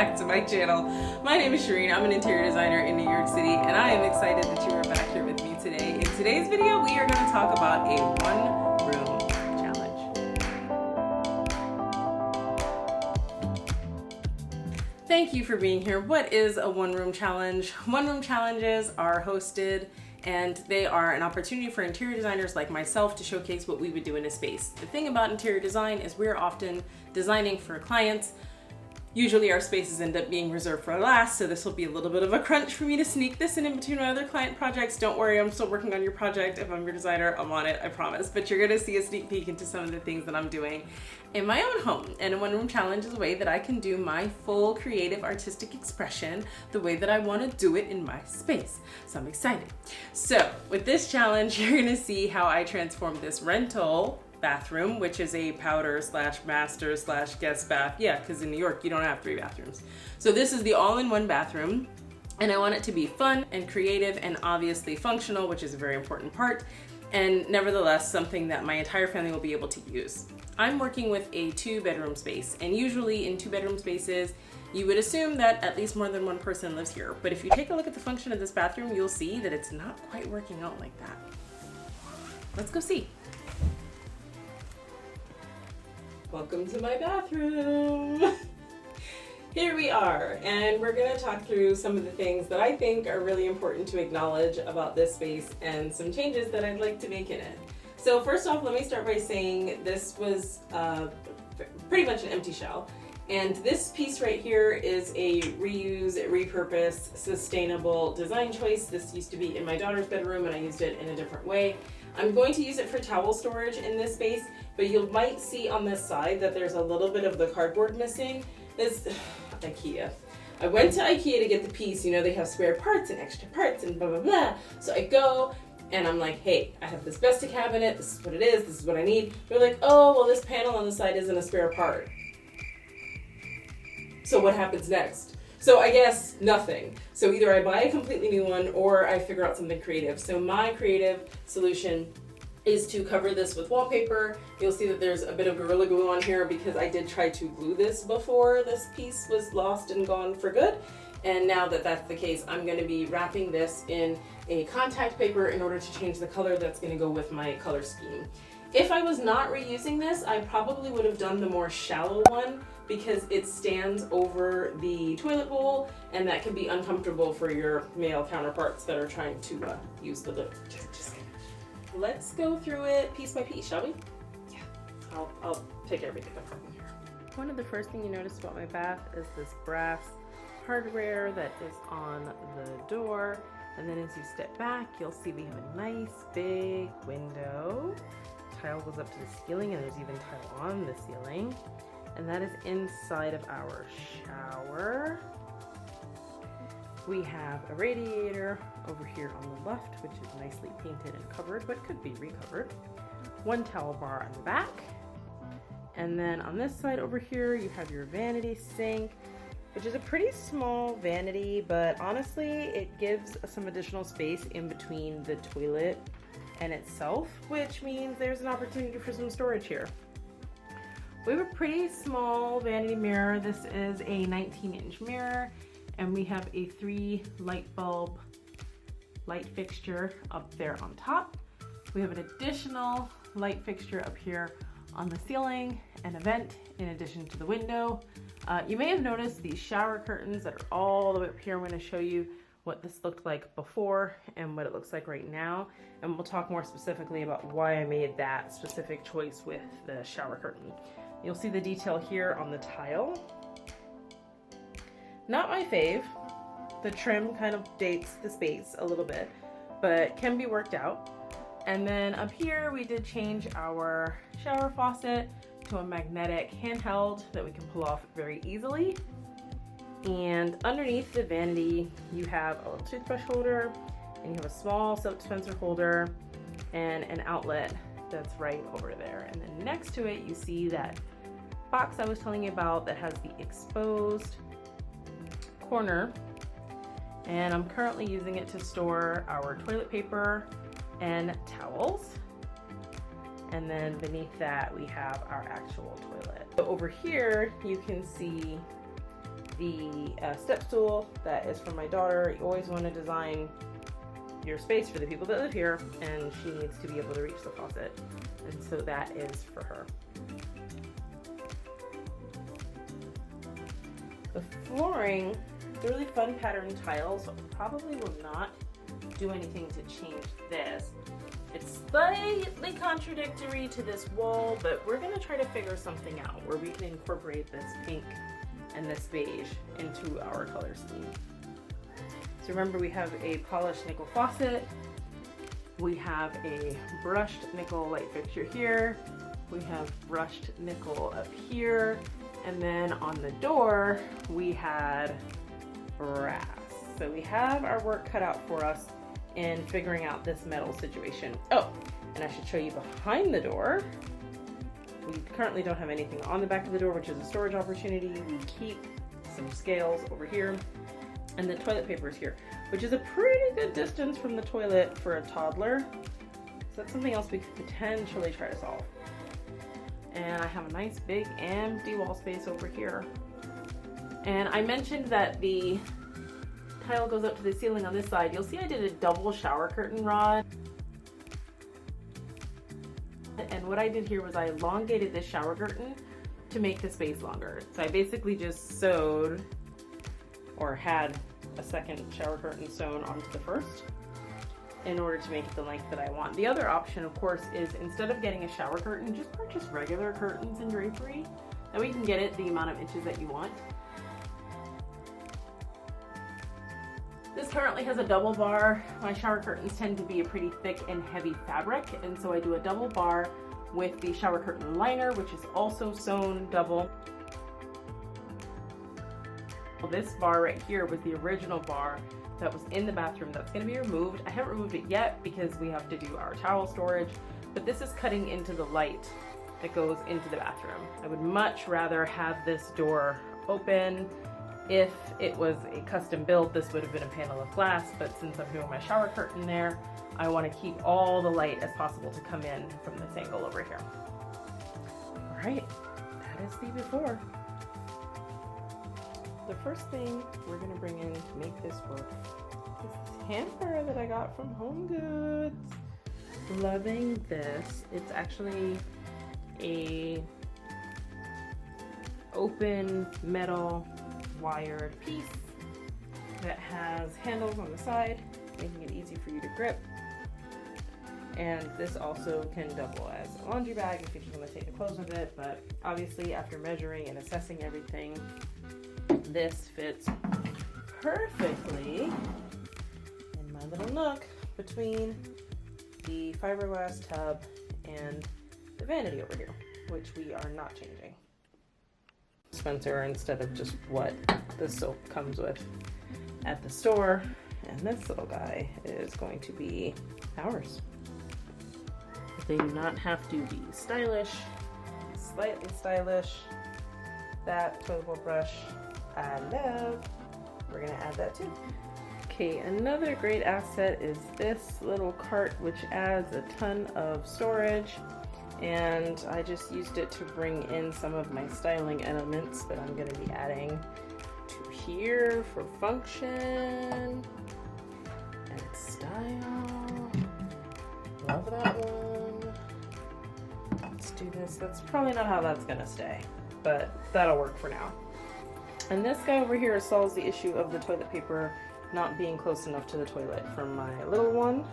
back to my channel. My name is Shareen. I'm an interior designer in New York City, and I am excited that you are back here with me today. In today's video, we are going to talk about a one-room challenge. Thank you for being here. What is a one-room challenge? One-room challenges are hosted, and they are an opportunity for interior designers like myself to showcase what we would do in a space. The thing about interior design is we're often designing for clients. Usually our spaces end up being reserved for last, so this will be a little bit of a crunch for me to sneak this in between my other client projects. Don't worry, I'm still working on your project. If I'm your designer, I'm on it, I promise. But you're gonna see a sneak peek into some of the things that I'm doing in my own home. And a one-room challenge is a way that I can do my full creative artistic expression the way that I wanna do it in my space. So I'm excited. So with this challenge, you're gonna see how I transform this rental bathroom, which is a powder / master / guest bath. Yeah, because in New York, you don't have 3 bathrooms. So this is the all-in-one bathroom, and I want it to be fun and creative and obviously functional, which is a very important part, and nevertheless, something that my entire family will be able to use. I'm working with a 2-bedroom space, and usually in 2-bedroom spaces, you would assume that at least more than one person lives here. But if you take a look at the function of this bathroom, you'll see that it's not quite working out like that. Let's go see. Welcome to my bathroom. Here we are, and we're gonna talk through some of the things that I think are really important to acknowledge about this space and some changes that I'd like to make in it. So first off, let me start by saying this was pretty much an empty shell. And this piece right here is a reuse, repurpose, sustainable design choice. This used to be in my daughter's bedroom and I used it in a different way. I'm going to use it for towel storage in this space, but you might see on this side that there's a little bit of the cardboard missing. This, Ikea. I went to Ikea to get the piece, you know, they have spare parts and extra parts and blah, blah, blah. So I go and I'm like, hey, I have this Vesta cabinet, this is what it is, this is what I need. They're like, oh, well, this panel on the side isn't a spare part. So what happens next? So I guess nothing. So either I buy a completely new one or I figure out something creative. So my creative solution is to cover this with wallpaper. You'll see that there's a bit of Gorilla Glue on here because I did try to glue this before this piece was lost and gone for good. And now that that's the case, I'm gonna be wrapping this in a contact paper in order to change the color that's gonna go with my color scheme. If I was not reusing this, I probably would have done the more shallow one because it stands over the toilet bowl and that can be uncomfortable for your male counterparts that are trying to use the lid. Let's go through it piece by piece, shall we? Yeah. I'll pick everything up from here. One of the first things you notice about my bath is this brass hardware that is on the door. And then as you step back, you'll see we have a nice big window. Tile goes up to the ceiling and there's even tile on the ceiling. And that is inside of our shower. We have a radiator over here on the left, which is nicely painted and covered, but could be recovered. One towel bar on the back. And then on this side over here, you have your vanity sink, which is a pretty small vanity, but honestly, it gives some additional space in between the toilet and itself, which means there's an opportunity for some storage here. We have a pretty small vanity mirror. This is a 19-inch mirror, and we have a 3 light bulb light fixture up there on top. We have an additional light fixture up here on the ceiling and a vent in addition to the window. You may have noticed these shower curtains that are all the way up here. I'm going to show you what this looked like before and what it looks like right now. And we'll talk more specifically about why I made that specific choice with the shower curtain. You'll see the detail here on the tile. Not my fave. The trim kind of dates the space a little bit, but can be worked out. And then up here, we did change our shower faucet to a magnetic handheld that we can pull off very easily. And underneath the vanity, you have a little toothbrush holder, and you have a small soap dispenser holder and an outlet that's right over there. And then next to it, you see that box I was telling you about that has the exposed corner. And I'm currently using it to store our toilet paper and towels. And then beneath that, we have our actual toilet. So over here, you can see the step stool that is for my daughter. You always want to design your space for the people that live here, and she needs to be able to reach the faucet, and so that is for her. The flooring, the really fun pattern tiles, probably will not do anything to change this. It's slightly contradictory to this wall, but we're gonna try to figure something out where we can incorporate this pink and this beige into our color scheme. So remember, we have a polished nickel faucet, we have a brushed nickel light fixture here, we have brushed nickel up here, and then on the door we had brass. So we have our work cut out for us in figuring out this metal situation. Oh, and I should show you behind the door. We currently don't have anything on the back of the door, which is a storage opportunity. We keep some scales over here, and the toilet paper is here, which is a pretty good distance from the toilet for a toddler. So that's something else we could potentially try to solve. And I have a nice big empty wall space over here. And I mentioned that the tile goes up to the ceiling on this side. You'll see I did a double shower curtain rod. And what I did here was I elongated this shower curtain to make the space longer. So I basically just sewed, or had a second shower curtain sewn onto the first in order to make it the length that I want. The other option, of course, is instead of getting a shower curtain, just purchase regular curtains and drapery. That way you can get it the amount of inches that you want. This currently has a double bar. My shower curtains tend to be a pretty thick and heavy fabric, and so I do a double bar with the shower curtain liner, which is also sewn double. This bar right here was the original bar that was in the bathroom. That's going to be removed. I haven't removed it yet because we have to do our towel storage, but this is cutting into the light that goes into the bathroom. I would much rather have this door open. If it was a custom build, this would have been a panel of glass, but since I'm doing my shower curtain there, I want to keep all the light as possible to come in from this angle over here. All right, that is the before. The first thing we're going to bring in to make this work is this hamper that I got from Home Goods. Loving this. It's actually a open metal wired piece that has handles on the side, making it easy for you to grip. And this also can double as a laundry bag if you just want to take the clothes with it, but obviously after measuring and assessing everything, this fits perfectly in my little nook between the fiberglass tub and the vanity over here, which we are not changing. Dispenser instead of just what the soap comes with at the store, and this little guy is going to be ours. They do not have to be stylish, slightly stylish. That toilet bowl brush I love. We're gonna add that too. Okay, another great asset is this little cart, which adds a ton of storage, and I just used it to bring in some of my styling elements that I'm gonna be adding to here for function and style. Love that one. Let's do this. That's probably not how that's gonna stay, but that'll work for now. And this guy over here solves the issue of the toilet paper not being close enough to the toilet from my little one.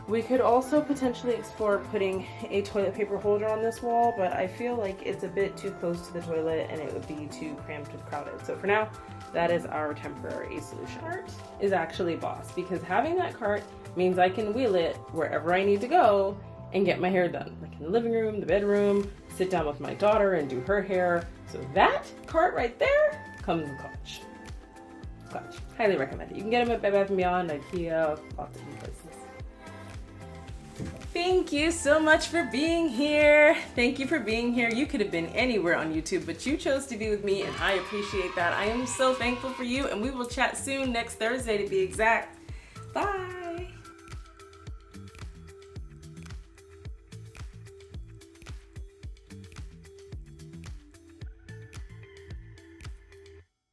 We could also potentially explore putting a toilet paper holder on this wall, but I feel like it's a bit too close to the toilet and it would be too cramped and crowded. So for now, that is our temporary solution. Cart is actually boss, because having that cart means I can wheel it wherever I need to go and get my hair done. Like in the living room, the bedroom, sit down with my daughter and do her hair. So that cart right there comes in clutch. Clutch. Highly recommend it. You can get them at Bed Bath & Beyond, Ikea, lots of different places. Thank you so much for being here. Thank you for being here. You could have been anywhere on YouTube, but you chose to be with me, and I appreciate that. I am so thankful for you, and we will chat soon, next Thursday to be exact. Bye.